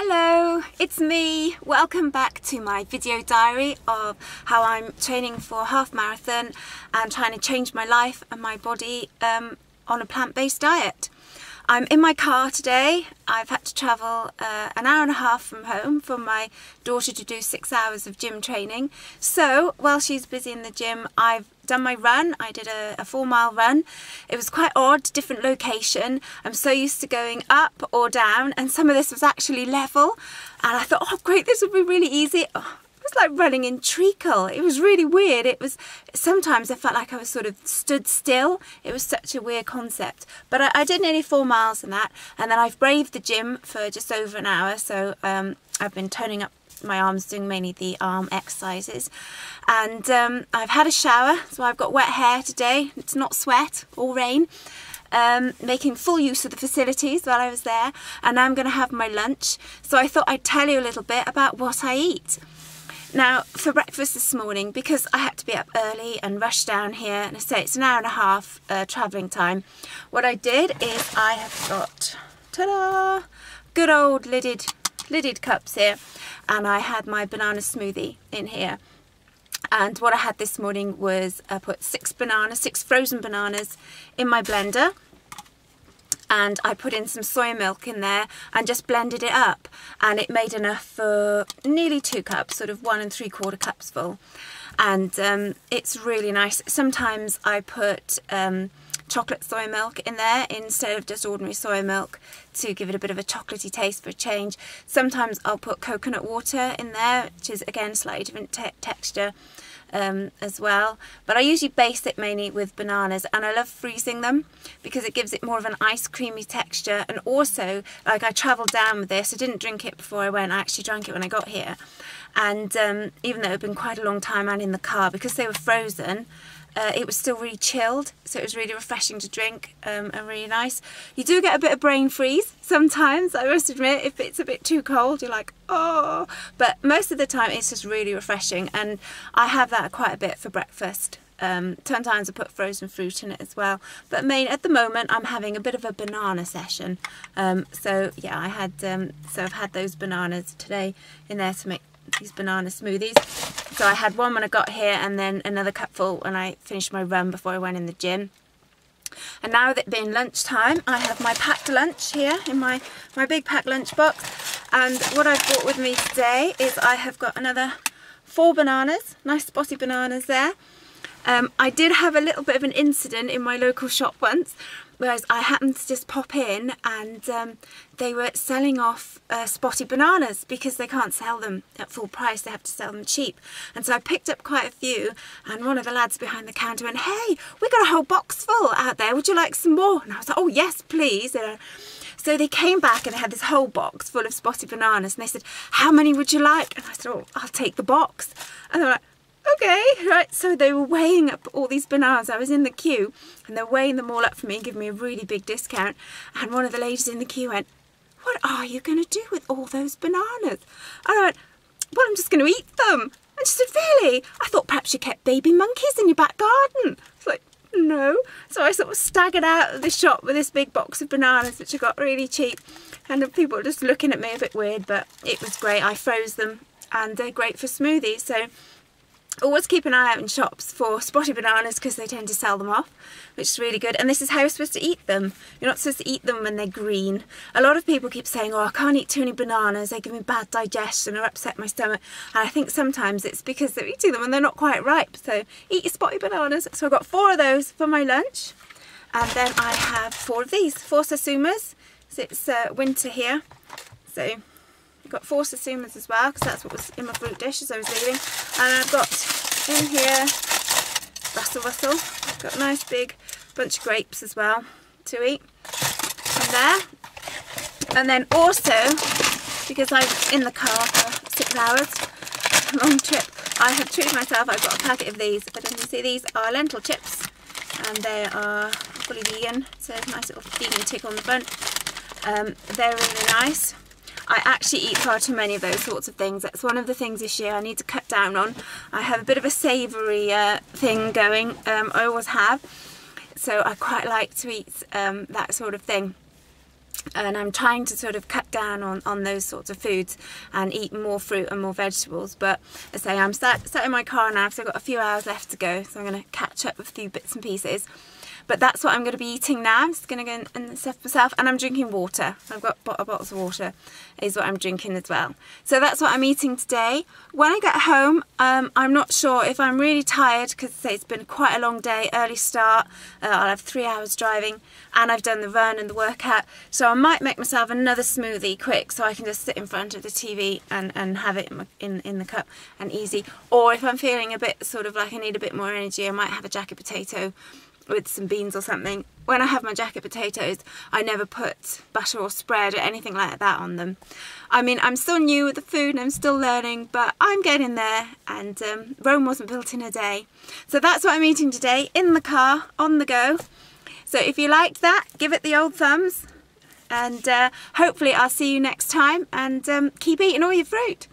Hello, it's me. Welcome back to my video diary of how I'm training for a half marathon and trying to change my life and my body on a plant-based diet. I'm in my car today. I've had to travel an hour and a half from home for my daughter to do 6 hours of gym training. So while she's busy in the gym, I've done my run. I did a 4-mile run. It was quite odd, different location. I'm so used to going up or down, and some of this was actually level. And I thought, oh great, this will be really easy. Oh, it was like running in treacle. It was really weird. It was, sometimes I felt like I was sort of stood still. It was such a weird concept. But I did nearly 4 miles in that, and then I've braved the gym for just over an hour. So I've been toning up my arms, doing mainly the arm exercises, and I've had a shower, so I've got wet hair today. It's not sweat or rain. Making full use of the facilities while I was there, and now I'm going to have my lunch. So I thought I'd tell you a little bit about what I eat. Now, for breakfast this morning, because I had to be up early and rush down here, and I say it's an hour and a half travelling time, what I did is I have got, ta-da, good old lidded cups here, and I had my banana smoothie in here. And what I had this morning was I put 6 frozen bananas in my blender, and I put in some soy milk in there and just blended it up, and it made enough for nearly 2 cups, sort of 1 3/4 cups full. And it's really nice. Sometimes I put chocolate soy milk in there instead of just ordinary soy milk to give it a bit of a chocolatey taste for a change. Sometimes I'll put coconut water in there, which is again slightly different texture as well. But I usually base it mainly with bananas, and I love freezing them because it gives it more of an ice creamy texture. And also, like, I travelled down with this. I didn't drink it before I went. I actually drank it when I got here. And even though it had been quite a long time and in the car, because they were frozen, it was still really chilled, so it was really refreshing to drink and really nice. You do get a bit of brain freeze sometimes, I must admit. If it's a bit too cold, you're like, oh, but most of the time it's just really refreshing, and I have that quite a bit for breakfast. Sometimes I put frozen fruit in it as well, but at the moment I'm having a bit of a banana session. So yeah, I've had those bananas today in there to make these banana smoothies. So I had one when I got here, and then another cupful when I finished my run before I went in the gym. And now that being lunchtime, I have my packed lunch here in my big packed lunch box. And what I've brought with me today is I have got another 4 bananas, nice spotty bananas there. I did have a little bit of an incident in my local shop once, whereas I happened to just pop in, and they were selling off spotty bananas because they can't sell them at full price. They have to sell them cheap. And so I picked up quite a few, and one of the lads behind the counter went, "Hey, we got a whole box full out there. Would you like some more?" And I was like, "Oh yes, please." So they came back and they had this whole box full of spotty bananas, and they said, "How many would you like?" And I said, "Oh, I'll take the box." And they were like, okay, right. So they were weighing up all these bananas. I was in the queue, and they're weighing them all up for me and giving me a really big discount. And one of the ladies in the queue went, "What are you going to do with all those bananas?" And I went, "Well, I'm just going to eat them." And she said, "Really? I thought perhaps you kept baby monkeys in your back garden." It's like, no. So I sort of staggered out of the shop with this big box of bananas, which I got really cheap. And the people were just looking at me a bit weird, but it was great. I froze them, and they're great for smoothies. So always keep an eye out in shops for spotty bananas, because they tend to sell them off, which is really good. And this is how you're supposed to eat them. You're not supposed to eat them when they're green. A lot of people keep saying, "Oh, I can't eat too many bananas, they give me bad digestion or upset my stomach." And I think sometimes it's because they're eating them and they're not quite ripe. So eat your spotty bananas. So I've got 4 of those for my lunch. And then I have 4 of these, 4 sasumas. So it's winter here. So got 4 sasumas as well, because that's what was in my fruit dish as I was leaving. And I've got in here Russell. I've got a nice big bunch of grapes as well to eat from there. And then also, because I'm in the car for 6 hours, long trip, I have treated myself. I've got a packet of these. If I don't see, these are lentil chips, and they are fully vegan, so there's a nice little vegan tick on the front. They're really nice. I actually eat far too many of those sorts of things. That's one of the things this year I need to cut down on. I have a bit of a savoury thing going. I always have. So I quite like to eat that sort of thing. And I'm trying to sort of cut down on those sorts of foods and eat more fruit and more vegetables. But as I say, I'm sat in my car now, so I've got a few hours left to go, so I'm going to catch up with a few bits and pieces. But that's what I'm going to be eating now. I'm just going to go and stuff myself, and I'm drinking water. I've got bottles of water is what I'm drinking as well. So that's what I'm eating today. When I get home, I'm not sure if I'm really tired, because it's been quite a long day, early start. I'll have 3 hours driving, and I've done the run and the workout. So I might make myself another smoothie quick, so I can just sit in front of the TV and have it in the cup and easy. Or if I'm feeling a bit sort of like I need a bit more energy, I might have a jacket potato with some beans or something. When I have my jacket potatoes, I never put butter or spread or anything like that on them. I mean, I'm still new with the food and I'm still learning, but I'm getting there, and Rome wasn't built in a day. So that's what I'm eating today, in the car, on the go. So if you liked that, give it the old thumbs, and hopefully I'll see you next time, and keep eating all your fruit.